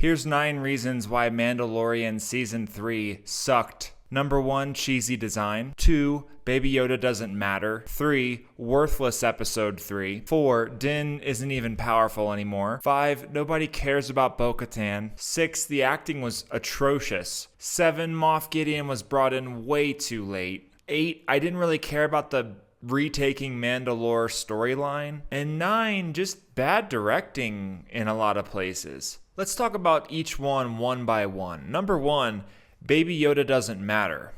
Here's 9 reasons why Mandalorian Season 3 sucked. Number 1, cheesy design. 2, Baby Yoda doesn't matter. 3, worthless episode 3. 4, Din isn't even powerful anymore. 5, nobody cares about Bo Katan. 6, the acting was atrocious. 7, Moff Gideon was brought in way too late. 8, I didn't really care about the retaking Mandalore storyline. And 9, just bad directing in a lot of places. Let's talk about each one by one. Number 1, Baby Yoda doesn't matter.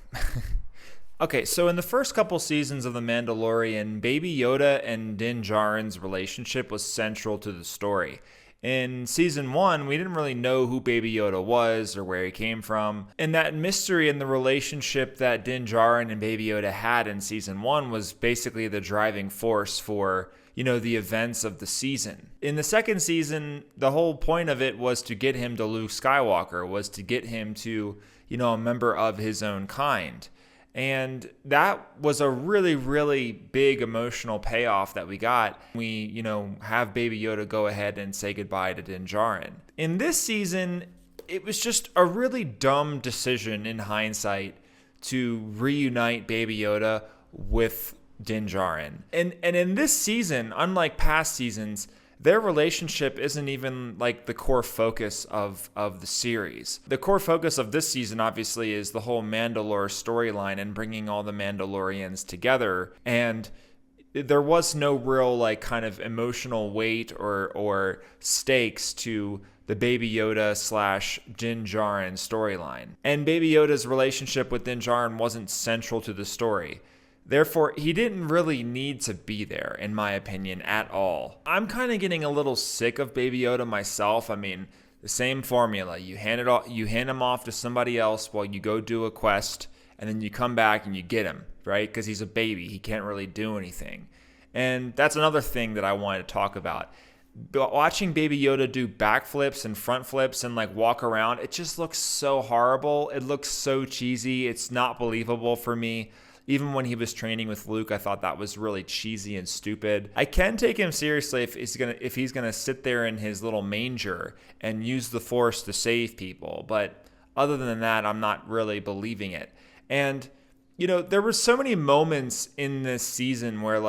Okay, so in the first couple seasons of The Mandalorian, Baby Yoda and Din Djarin's relationship was central to the story. In Season 1, we didn't really know who Baby Yoda was or where he came from. And that mystery and the relationship that Din Djarin and Baby Yoda had in Season 1 was basically the driving force for, the events of the season. In the second season, the whole point of it was to get him to Luke Skywalker, was to get him to, a member of his own kind. And that was a really, really big emotional payoff that we got. We, have Baby Yoda go ahead and say goodbye to Din Djarin. In this season, it was just a really dumb decision in hindsight to reunite Baby Yoda with Din Djarin. And in this season, unlike past seasons, their relationship isn't even like the core focus of the series. The core focus of this season, obviously, is the whole Mandalore storyline and bringing all the Mandalorians together. And there was no real kind of emotional weight or stakes to the Baby Yoda / Din Djarin storyline. And Baby Yoda's relationship with Din Djarin wasn't central to the story. Therefore, he didn't really need to be there, in my opinion, at all. I'm kind of getting a little sick of Baby Yoda myself. I mean, the same formula. You hand him off to somebody else while you go do a quest, and then you come back and you get him, right? Because he's a baby. He can't really do anything. And that's another thing that I wanted to talk about. Watching Baby Yoda do backflips and front flips and walk around, it just looks so horrible. It looks so cheesy. It's not believable for me. Even when he was training with Luke, I thought that was really cheesy and stupid. I can take him seriously if he's gonna sit there in his little manger and use the Force to save people. But other than that, I'm not really believing it. And there were so many moments in this season where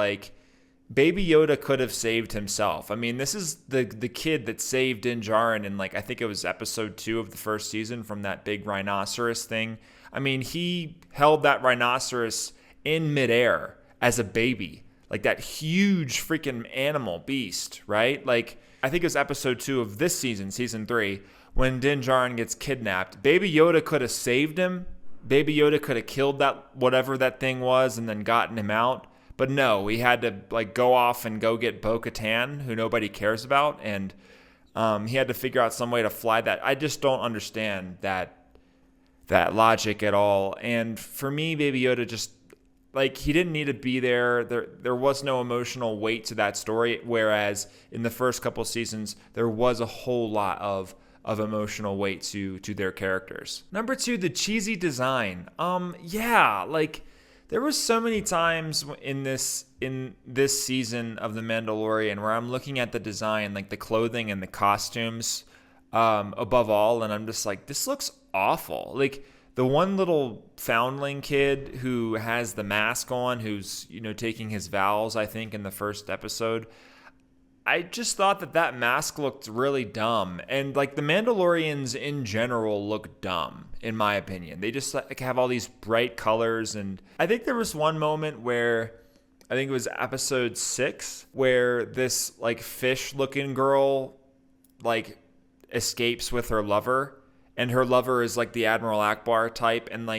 Baby Yoda could have saved himself. I mean, this is the kid that saved Din Djarin in I think it was episode 2 of the first season from that big rhinoceros thing. I mean, he held that rhinoceros in midair as a baby, that huge freaking animal beast, right? I think it was episode 2 of this season, season 3, when Din Djarin gets kidnapped. Baby Yoda could have saved him. Baby Yoda could have killed that whatever that thing was and then gotten him out. But no, he had to go off and go get Bo Katan, who nobody cares about, and he had to figure out some way to fly that. I just don't understand that logic at all. And for me, Baby Yoda just he didn't need to be there. There was no emotional weight to that story, whereas in the first couple seasons there was a whole lot of emotional weight to their characters. Number 2, the cheesy design. There was so many times in this season of The Mandalorian where I'm looking at the design, the clothing and the costumes above all, and I'm just this looks awful. The one little foundling kid who has the mask on, who's taking his vows, I think, in the first episode, I just thought that mask looked really dumb. And the Mandalorians in general look dumb, in my opinion. They just have all these bright colors. And I think there was one moment where, I think it was episode 6, where this fish looking girl escapes with her lover. And her lover is the Admiral Akbar type. And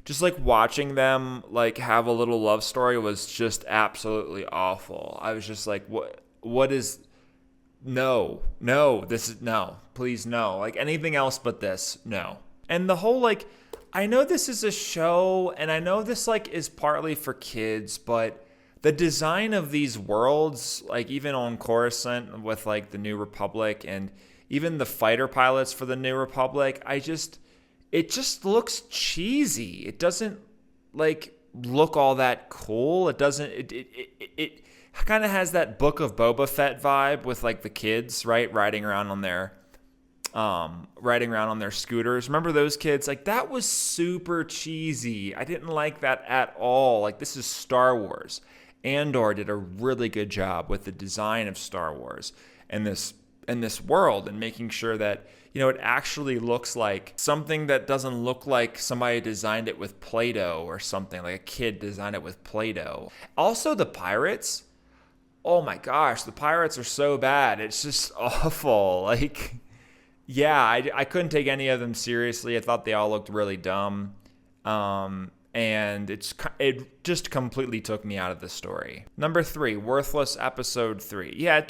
just watching them have a little love story was just absolutely awful. I was just what is, no, this is, no, please no. Anything else but this, no. And the whole I know this is a show and I know this is partly for kids, but the design of these worlds, even on Coruscant with the New Republic and even the fighter pilots for the New Republic, it just looks cheesy. It doesn't look all that cool. It doesn't, it kind of has that Book of Boba Fett vibe with the kids, right? Riding around on their riding around on their scooters. Remember those kids? Like, that was super cheesy. I didn't like that at all. Like, this is Star Wars. Andor did a really good job with the design of Star Wars and this world, and making sure that, it actually looks like something that doesn't look like somebody designed it with Play-Doh or something, like a kid designed it with Play-Doh. Also, the pirates. Oh my gosh, the pirates are so bad. It's just awful. Like, yeah, I couldn't take any of them seriously. I thought they all looked really dumb. And it just completely took me out of the story. Number 3, worthless episode 3. Yeah,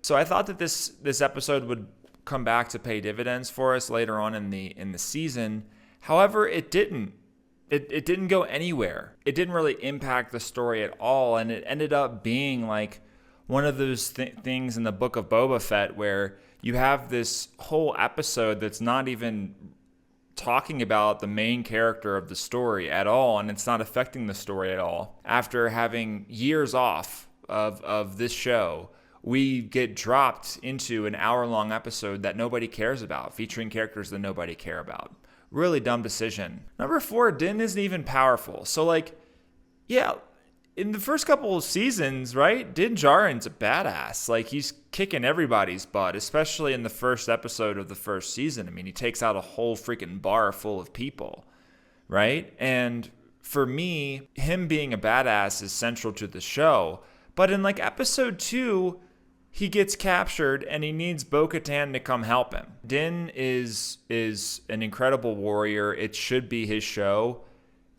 so I thought that this episode would come back to pay dividends for us later on in the season. However, it didn't. It didn't go anywhere. It didn't really impact the story at all, and it ended up being like one of those things in the Book of Boba Fett where you have this whole episode that's not even talking about the main character of the story at all, and it's not affecting the story at all. After having years off of this show, we get dropped into an hour-long episode that nobody cares about, featuring characters that nobody care about. Really dumb decision. Number 4, Din isn't even powerful. So, yeah, in the first couple of seasons, right, Din Djarin's a badass. Like, he's kicking everybody's butt, especially in the first episode of the first season. I mean, he takes out a whole freaking bar full of people, right? And for me, him being a badass is central to the show. But in, episode 2, he gets captured and he needs Bo Katan to come help him. Din is an incredible warrior. It should be his show.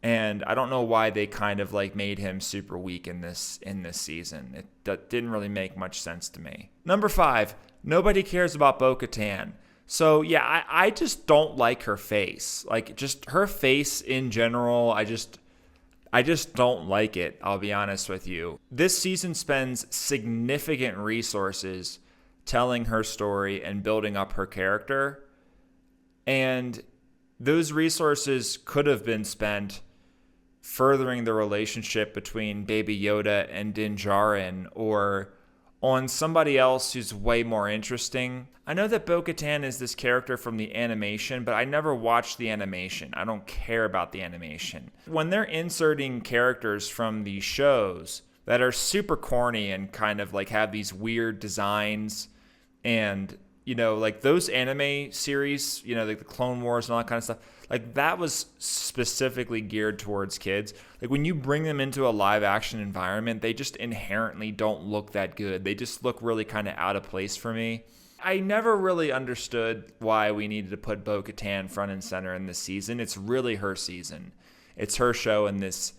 And I don't know why they kind of made him super weak in this season. That didn't really make much sense to me. Number 5, nobody cares about Bo Katan. So yeah, I just don't like her face. Just her face in general, I just don't like it, I'll be honest with you. This season spends significant resources telling her story and building up her character. And those resources could have been spent furthering the relationship between Baby Yoda and Din Djarin, or on somebody else who's way more interesting. I know that Bo Katan is this character from the animation, but I never watched the animation. I don't care about the animation. When they're inserting characters from these shows that are super corny and kind of have these weird designs, and those anime series, the Clone Wars and all that kind of stuff, that was specifically geared towards kids. When you bring them into a live action environment, they just inherently don't look that good. They just look really kind of out of place for me. I never really understood why we needed to put Bo Katan front and center in this season. It's really her season. It's her show in this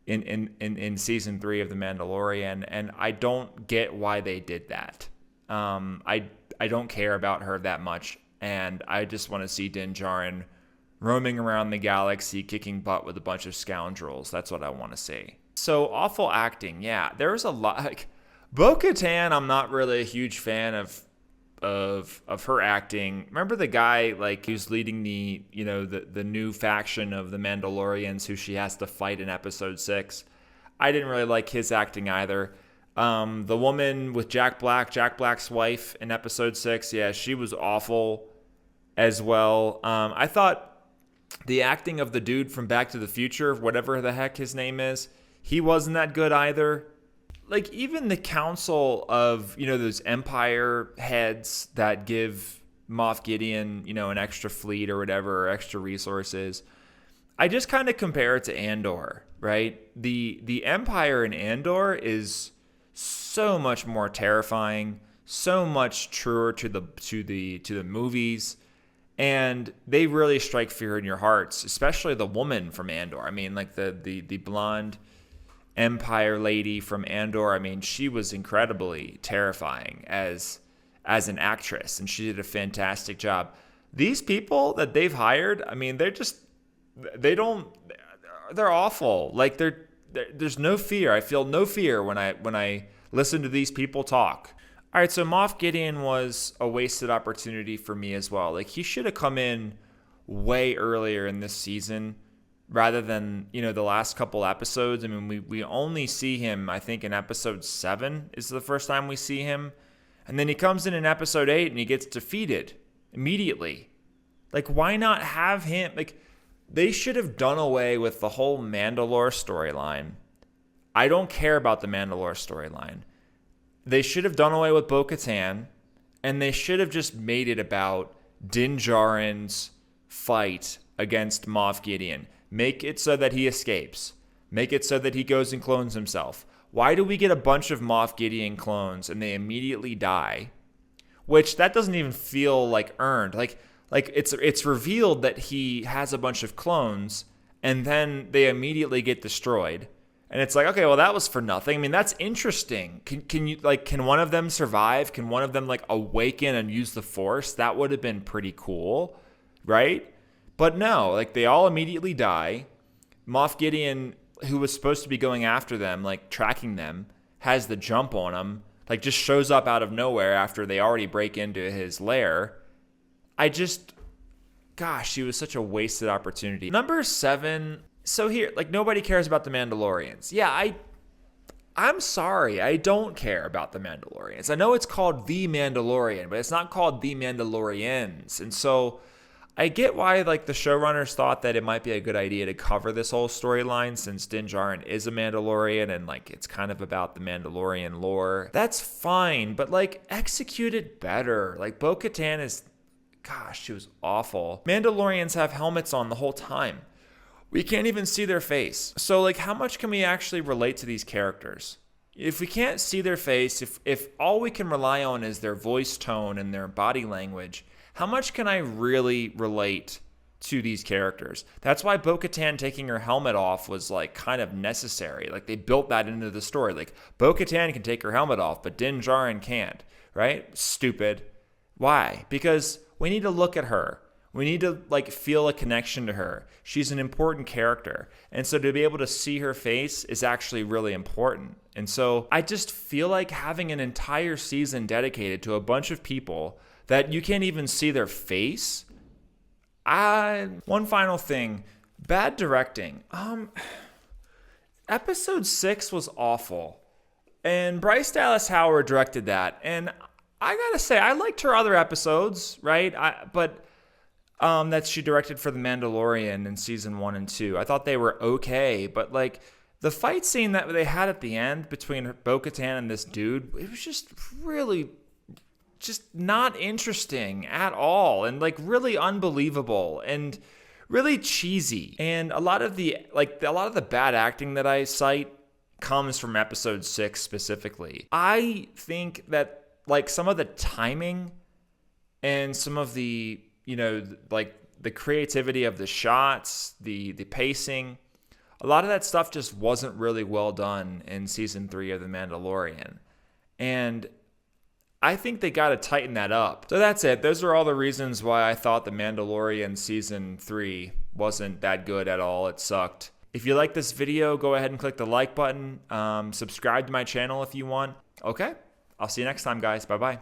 in season 3 of The Mandalorian, and I don't get why they did that. I don't care about her that much, and I just want to see Din Djarin roaming around the galaxy, kicking butt with a bunch of scoundrels. That's what I want to see. So, awful acting. Yeah, there was a lot. Bo Katan, I'm not really a huge fan of her acting. Remember the guy who's leading the new faction of the Mandalorians who she has to fight in episode 6? I didn't really like his acting either. The woman with Jack Black's wife in episode 6, yeah, she was awful as well. I thought the acting of the dude from Back to the Future, whatever the heck his name is, he wasn't that good either. Even the council of, those Empire heads that give Moff Gideon, an extra fleet or whatever, or extra resources, I just kind of compare it to Andor, right? The Empire in Andor is so much more terrifying, so much truer to the movies, and they really strike fear in your hearts, especially the woman from Andor. I mean, the blonde Empire lady from Andor. I mean, she was incredibly terrifying as an actress, and she did a fantastic job. These people that they've hired, I mean, they're awful. There's no fear. I feel no fear when I listen to these people talk. All right, so Moff Gideon was a wasted opportunity for me as well. He should have come in way earlier in this season rather than, the last couple episodes. I mean, we only see him, I think, in episode 7 is the first time we see him. And then he comes in episode 8 and he gets defeated, immediately. Like, why not have him? Like, they should have done away with the whole Mandalore storyline. I don't care about the Mandalore storyline. They should have done away with Bo Katan, and they should have just made it about Din Djarin's fight against Moff Gideon. Make it so that he escapes. Make it so that he goes and clones himself. Why do we get a bunch of Moff Gideon clones and they immediately die? Which, that doesn't even feel like earned. Like it's revealed that he has a bunch of clones and then they immediately get destroyed. And it's like, okay, well, that was for nothing. I mean, that's interesting. Can one of them survive? Can one of them like awaken and use the Force? That would have been pretty cool, right? But no, like they all immediately die. Moff Gideon, who was supposed to be going after them, like tracking them, has the jump on him, like just shows up out of nowhere after they already break into his lair. Gosh, he was such a wasted opportunity. Number 7. So here, like, nobody cares about the Mandalorians. Yeah, I'm sorry. I don't care about the Mandalorians. I know it's called The Mandalorian, but it's not called The Mandalorians. And so I get why, like, the showrunners thought that it might be a good idea to cover this whole storyline since Din Djarin is a Mandalorian and, like, it's kind of about the Mandalorian lore. That's fine, but, like, execute it better. Like, Bo Katan is, gosh, she was awful. Mandalorians have helmets on the whole time. We can't even see their face. So, like, how much can we actually relate to these characters? If we can't see their face, if all we can rely on is their voice tone and their body language, how much can I really relate to these characters? That's why Bo Katan taking her helmet off was, like, kind of necessary. Like, they built that into the story. Like, Bo Katan can take her helmet off, but Din Djarin can't, right? Stupid. Why? Because we need to look at her. We need to, like, feel a connection to her. She's an important character. And so to be able to see her face is actually really important. And so I just feel like having an entire season dedicated to a bunch of people that you can't even see their face. One final thing. Bad directing. Episode 6 was awful. And Bryce Dallas Howard directed that. And I gotta say, I liked her other episodes, right? That she directed for The Mandalorian in season 1 and 2. I thought they were okay, but like the fight scene that they had at the end between Bo Katan and this dude, it was just really just not interesting at all and like really unbelievable and really cheesy. And a lot of the bad acting that I cite comes from episode 6 specifically. I think that like some of the timing and some of the like the creativity of the shots, the pacing, a lot of that stuff just wasn't really well done in season 3 of The Mandalorian. And I think they got to tighten that up. So that's it. Those are all the reasons why I thought The Mandalorian season 3 wasn't that good at all. It sucked. If you like this video, go ahead and click the like button. Subscribe to my channel if you want. Okay. I'll see you next time, guys. Bye-bye.